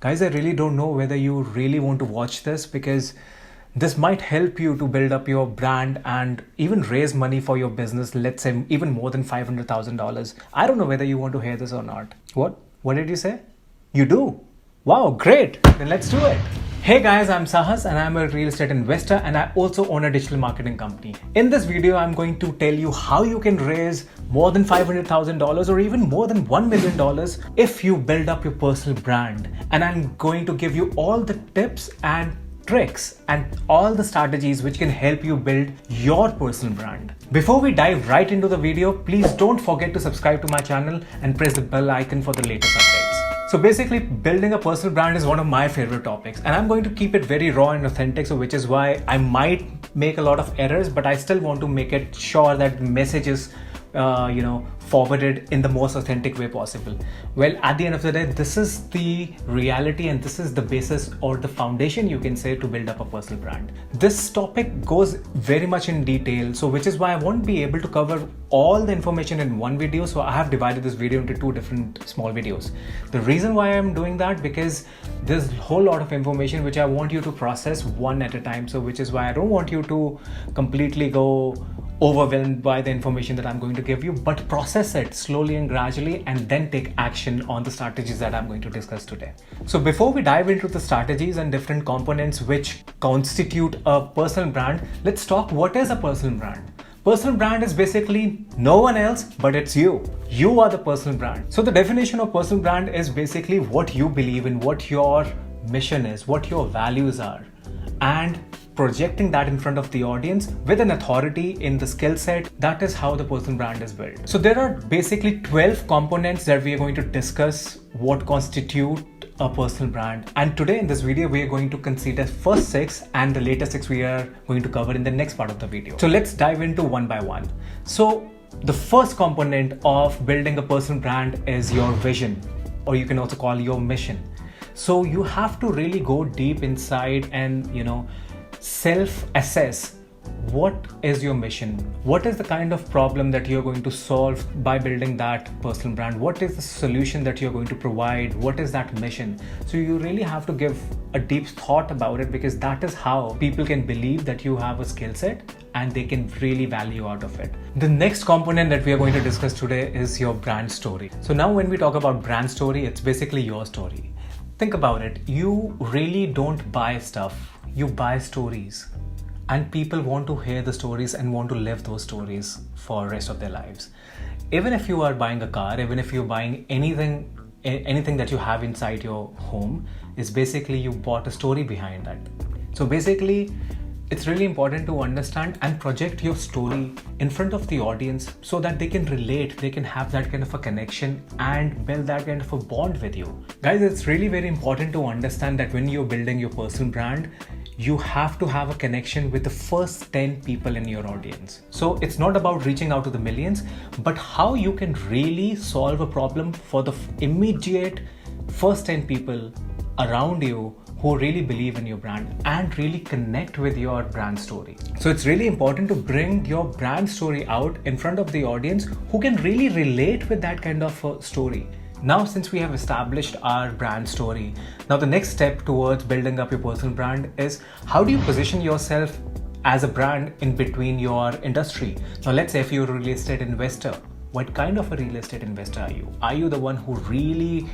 Guys, I really don't know whether you really want to watch this because this might help you to build up your brand and even raise money for your business, let's say even more than $500,000. I don't know whether you want to hear this or not. What? What did you say? You do? Wow, great. Then let's do it. Hey guys, I'm Sahas and I'm a real estate investor and I also own a digital marketing company. In this video, I'm going to tell you how you can raise more than $500,000 or even more than $1 million if you build up your personal brand. And I'm going to give you all the tips and tricks and all the strategies which can help you build your personal brand. Before we dive right into the video, please don't forget to subscribe to my channel and press the bell icon for the latest updates. So basically, building a personal brand is one of my favorite topics and I'm going to keep it very raw and authentic, so which is why I might make a lot of errors, but I still want to make it sure that the message is forwarded in the most authentic way possible. Well, at the end of the day, this is the reality and this is the basis or the foundation, you can say, to build up a personal brand. This topic goes very much in detail, so which is why I won't be able to cover all the information in one video. So I have divided this video into two different small videos. The reason why I'm doing that, because there's a whole lot of information which I want you to process one at a time. So which is why I don't want you to completely go overwhelmed by the information that I'm going to give you, but process it slowly and gradually and then take action on the strategies that I'm going to discuss today. So before we dive into the strategies and different components which constitute a personal brand, let's talk what is a personal brand. Personal brand is basically no one else, but it's you. You are the personal brand. So the definition of personal brand is basically what you believe in, what your mission is, what your values are, and projecting that in front of the audience with an authority in the skill set. That is how the personal brand is built. So there are basically 12 components that we are going to discuss what constitute a personal brand. And today in this video, we are going to consider first 6 and the later 6 we are going to cover in the next part of the video. So let's dive into one by one. So the first component of building a personal brand is your vision, or you can also call your mission. So you have to really go deep inside and self-assess what is your mission, what is the kind of problem that you're going to solve by building that personal brand, what is the solution that you're going to provide, what is that mission. So you really have to give a deep thought about it, because that is how people can believe that you have a skill set and they can really value out of it. The next component that we are going to discuss today is your brand story. So now when we talk about brand story, it's basically your story. Think about it. You really don't buy stuff. You buy stories, and people want to hear the stories and want to live those stories for the rest of their lives. Even if you are buying a car, even if you're buying anything that you have inside your home, is basically you bought a story behind that. So basically, it's really important to understand and project your story in front of the audience so that they can relate, they can have that kind of a connection and build that kind of a bond with you. Guys, it's really very important to understand that when you're building your personal brand, you have to have a connection with the first 10 people in your audience. So it's not about reaching out to the millions, but how you can really solve a problem for the immediate first 10 people around you who really believe in your brand and really connect with your brand story. So it's really important to bring your brand story out in front of the audience who can really relate with that kind of a story. Now, since we have established our brand story, now the next step towards building up your personal brand is how do you position yourself as a brand in between your industry. Now, let's say if you're a real estate investor, what kind of a real estate investor are you? Are you the one who really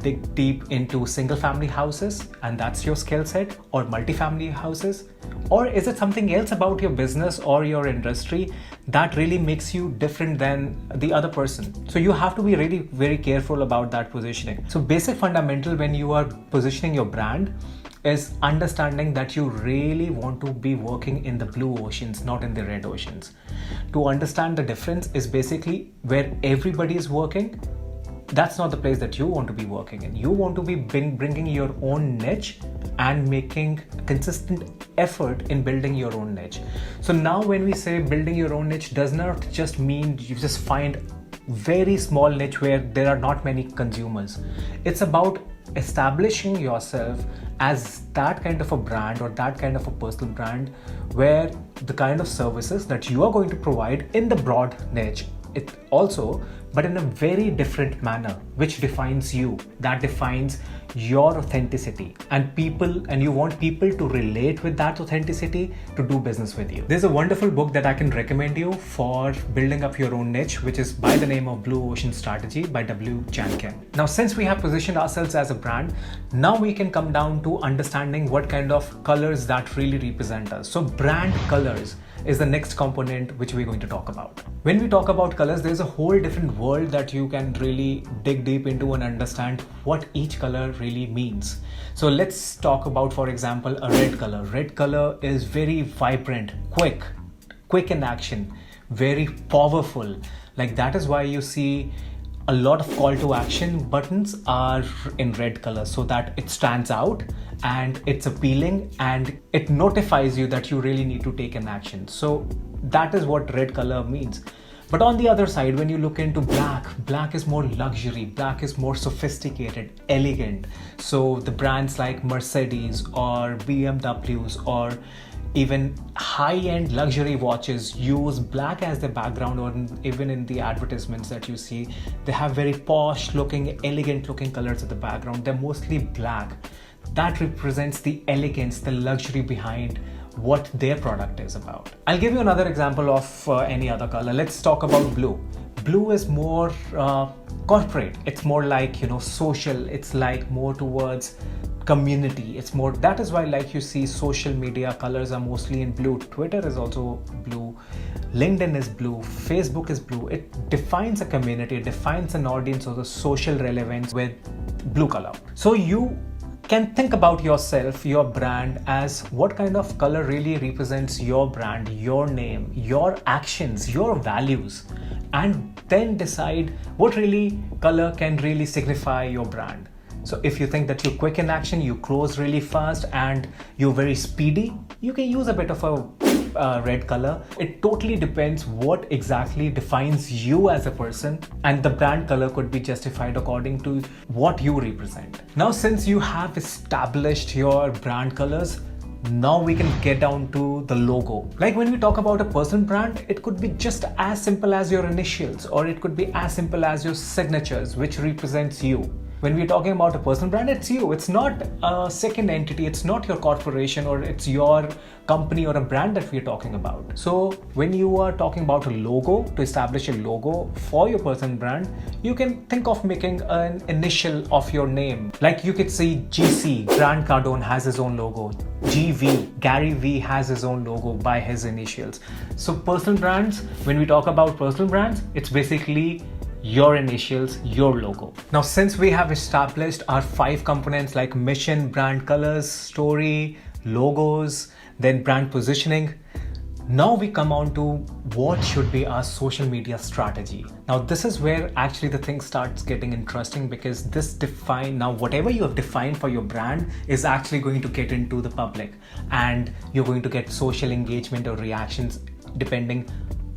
dig deep into single family houses and that's your skill set, or multifamily houses? Or is it something else about your business or your industry that really makes you different than the other person? So you have to be really very careful about that positioning. So basic fundamental when you are positioning your brand is understanding that you really want to be working in the blue oceans, not in the red oceans. To understand the difference is basically where everybody is working. That's not the place that you want to be working in. You want to be bringing your own niche and making consistent effort in building your own niche. So now when we say building your own niche does not just mean you just find very small niche where there are not many consumers. It's about establishing yourself as that kind of a brand or that kind of a personal brand where the kind of services that you are going to provide in the broad niche it also, but in a very different manner, which defines you, that defines your authenticity, and you want people to relate with that authenticity to do business with you. There's a wonderful book that I can recommend you for building up your own niche, which is by the name of Blue Ocean Strategy by W. Jankin. Now, since we have positioned ourselves as a brand, now we can come down to understanding what kind of colors that really represent us. So brand colors is the next component which we're going to talk about. When we talk about colors, there's a whole different world that you can really dig deep into and understand what each color really means. So let's talk about, for example, a red color. Red color is very vibrant, quick in action, very powerful. Like that is why you see a lot of call to action buttons are in red color, so that it stands out and it's appealing and it notifies you that you really need to take an action. So that is what red color means. But on the other side, when you look into black is more luxury, black is more sophisticated, elegant. So the brands like Mercedes or BMWs or even high-end luxury watches use black as the background, or even in the advertisements that you see, they have very posh looking, elegant looking colors at the background. They're mostly black. That represents the elegance, the luxury behind what their product is about. I'll give you another example of any other color. Let's talk about blue. Blue is more corporate. It's more like, social. It's like more towards community. It's more, that is why like you see social media colors are mostly in blue. Twitter is also blue. LinkedIn is blue. Facebook is blue. It defines a community, it defines an audience or the social relevance with blue color. So you can think about yourself, your brand, as what kind of color really represents your brand, your name, your actions, your values, and then decide what really color can really signify your brand. So if you think that you're quick in action, you close really fast and you're very speedy, you can use a bit of a red color. It totally depends what exactly defines you as a person, and the brand color could be justified according to what you represent. Now, since you have established your brand colors, now we can get down to the logo. Like when we talk about a personal brand, it could be just as simple as your initials, or it could be as simple as your signatures, which represents you. When we're talking about a personal brand, it's you. It's not a second entity. It's not your corporation, or it's your company or a brand that we're talking about. So when you are talking about a logo, to establish a logo for your personal brand, you can think of making an initial of your name. Like you could see GC, Grant Cardone has his own logo. GV, Gary V has his own logo by his initials. So personal brands, when we talk about personal brands, it's basically your initials, your logo. Now, since we have established our 5 components like mission, brand colors, story, logos, then brand positioning, now we come on to what should be our social media strategy. Now, this is where actually the thing starts getting interesting, because now whatever you have defined for your brand is actually going to get into the public, and you're going to get social engagement or reactions depending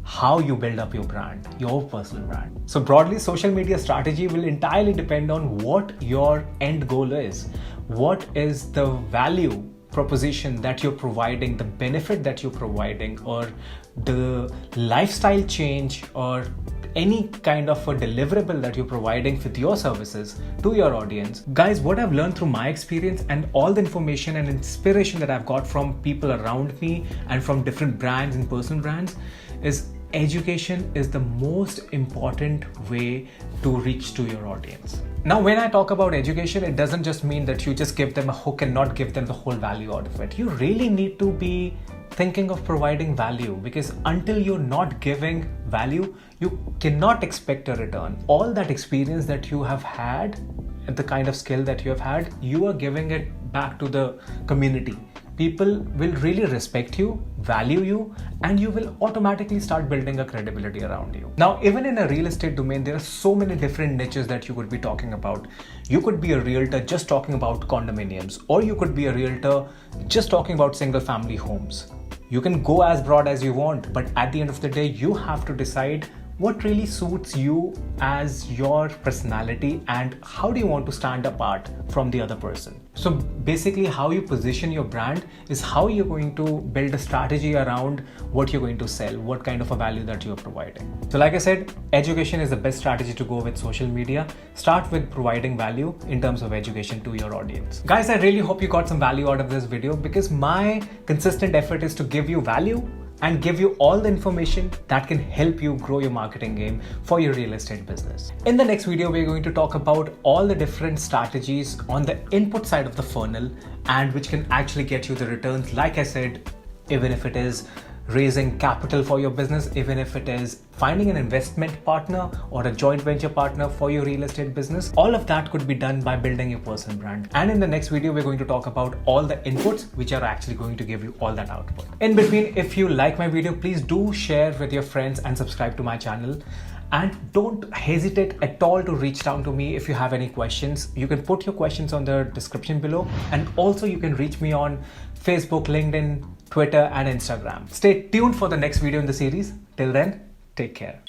how you build up your brand, your personal brand. So broadly, social media strategy will entirely depend on what your end goal is. What is the value proposition that you're providing, the benefit that you're providing, or the lifestyle change, or any kind of a deliverable that you're providing with your services to your audience. Guys, what I've learned through my experience and all the information and inspiration that I've got from people around me and from different brands and personal brands is education is the most important way to reach to your audience. Now, when I talk about education, it doesn't just mean that you just give them a hook and not give them the whole value out of it. You really need to be thinking of providing value, because until you're not giving value, you cannot expect a return. All that experience that you have had and the kind of skill that you have had, you are giving it back to the community. People will really respect you, value you, and you will automatically start building a credibility around you. Now, even in a real estate domain, there are so many different niches that you could be talking about. You could be a realtor just talking about condominiums, or you could be a realtor just talking about single family homes. You can go as broad as you want, but at the end of the day, you have to decide what really suits you as your personality and how do you want to stand apart from the other person. So basically how you position your brand is how you're going to build a strategy around what you're going to sell, what kind of a value that you're providing. So like I said, education is the best strategy to go with social media. Start with providing value in terms of education to your audience. Guys, I really hope you got some value out of this video, because my consistent effort is to give you value and give you all the information that can help you grow your marketing game for your real estate business. In the next video, we're going to talk about all the different strategies on the input side of the funnel and which can actually get you the returns. Like I said, even if it is raising capital for your business, even if it is finding an investment partner or a joint venture partner for your real estate business, all of that could be done by building your personal brand. And in the next video, we're going to talk about all the inputs which are actually going to give you all that output. In between, if you like my video, please do share with your friends and subscribe to my channel. And don't hesitate at all to reach down to me if you have any questions. You can put your questions on the description below, and also you can reach me on Facebook, LinkedIn, Twitter, and Instagram. Stay tuned for the next video in the series. Till then, take care.